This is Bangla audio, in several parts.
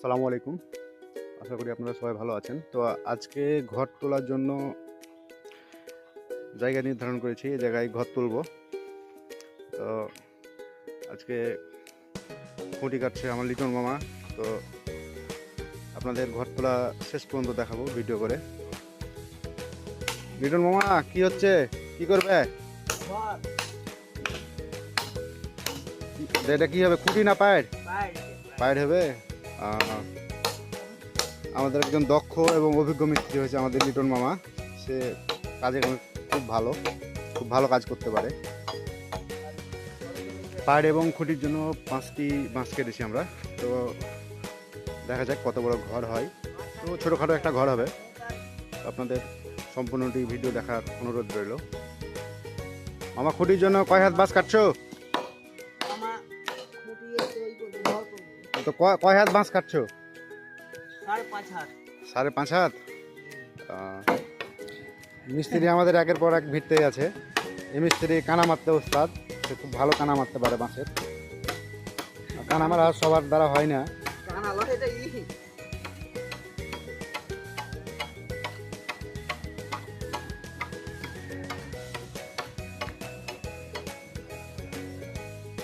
আসসালামু আলাইকুম। আশা করি আপনারা সবাই ভালো আছেন। তো আজকে ঘর তোলার জন্য জায়গা নির্ধারণ করেছি, এই জায়গায় ঘর তুলব। তো আজকে খুঁটি কাটছে আমার লিটন মামা। তো আপনাদের ঘর তোলা শেষ পর্যন্ত দেখাবো ভিডিও করে। লিটন মামা কি হচ্ছে, কি করবে? এটা কি হবে, খুঁটি না পায়ের? পায়ের হবে। আমাদের একজন দক্ষ এবং অভিজ্ঞ মিস্ত্রি হয়েছে আমাদের লিটন মামা। সে কাজে খুব ভালো কাজ করতে পারে। পাড় এবং খুঁটির জন্য 5টি বাঁশ কেটেছি আমরা। তো দেখা যাক কত বড় ঘর হয়। তো ছোটোখাটো একটা ঘর হবে। আপনাদের সম্পূর্ণটি ভিডিও দেখার অনুরোধ রইল। মামা খুঁটির জন্য কয় হাত বাঁশ কাটছো? তো কয় হাত বাঁশ কাটছো? 5.5 হাত। মিস্ত্রি আমাদের একের পর এক ভিড়তেই আছে। এই মিস্ত্রি কানা মারতে ওস্তাদ, সে খুব ভালো কানা মারতে পারে বাঁশের। কানা মারা সবার দ্বারা হয় না।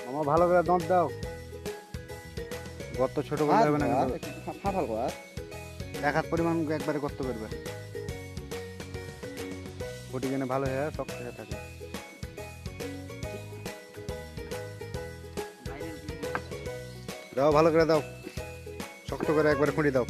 মামা ভালো করে দাঁত দাও, গর্ত ছোট করে যাবে না, ফাঁফাল কর। 1 হাত পরিমাণ একবারে গর্ত করবে, খুঁটি যেন ভালো হয়ে শক্ত হয়ে থাকে। দাও ভালো করে দাও, শক্ত করে একবারে খুঁটি দাও।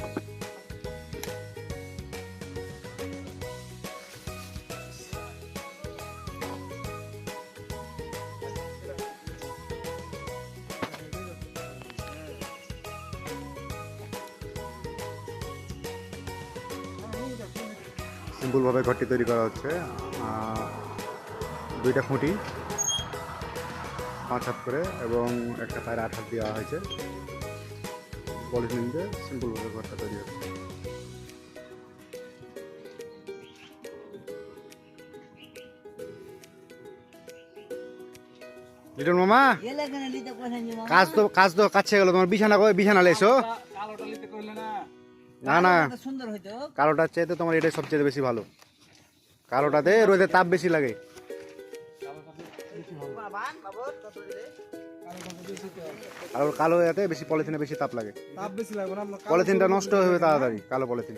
সিম্পলভাবে ঘরটি তৈরি করা হচ্ছে। 2টা খুঁটি 5 হাত করে এবং একটা পায়ের 8 হাত দেওয়া হয়েছে। পলিথিন দিয়ে সিম্পলভাবে ঘরটা তৈরি হচ্ছে। লিটন মামা কাজ তো কাছে গেল, তোমার বিছানা লেছো। না কালোটার চাইতে তোমার এটাই সবচেয়ে বেশি ভালো। কালোটাতে রোদের তাপ বেশি লাগে। কালো এতে বেশি, পলিথিনে বেশি তাপ লাগে। পলিথিনটা নষ্ট হবে তাড়াতাড়ি, কালো পলিথিন।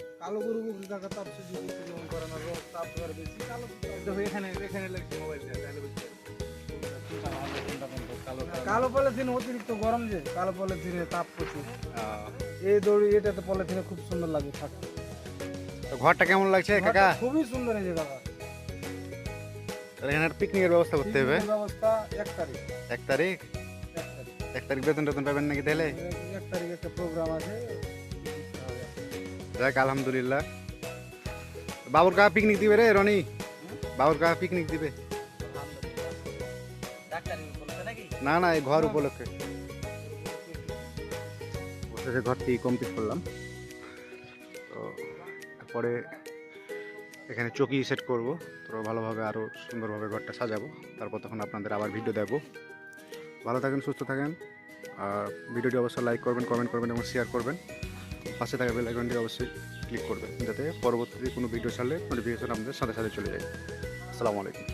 কালো পলিথিন অতিরিক্ত গরম, যে কালো পলিথিনে তাপ প্রচুর। এই দড়ি এটাতে পলিথিনে খুব সুন্দর লাগে থাকতে। ঘরটা কেমন লাগছে কাকা? খুবই সুন্দর এই যে কাকা। এখানে পিকনিকের ব্যবস্থা করতে হবে। ব্যবস্থা 1 তারিখ। 1 তারিখ? 1 তারিখ বেতন পাবেন নাকি তাহলে? 1 তারিখ একটা প্রোগ্রাম আছে। যাক আলহামদুলিল্লাহ। বাবুর কাকা পিকনিক দিবে রে রনি, বাবুর কাকা পিকনিক দিবে। না এই ঘর উপলক্ষে। বসে ঘরটি কমপ্লিট করলাম। তো তারপরে এখানে চকি সেট করব। তো ভালোভাবে আরও সুন্দরভাবে ঘরটা সাজাবো। তারপর তখন আপনাদের আবার ভিডিও দেবো। ভালো থাকেন, সুস্থ থাকেন। আর ভিডিওটি অবশ্যই লাইক করবেন, কমেন্ট করবেন এবং শেয়ার করবেন। পাশে থাকা বেল আইকনটি অবশ্যই ক্লিক করবেন, যাতে পরবর্তীতে কোনো ভিডিও ছাড়লে নোটিফিকেশন আপনাদের সাথে চলে যায়। আসসালামু আলাইকুম।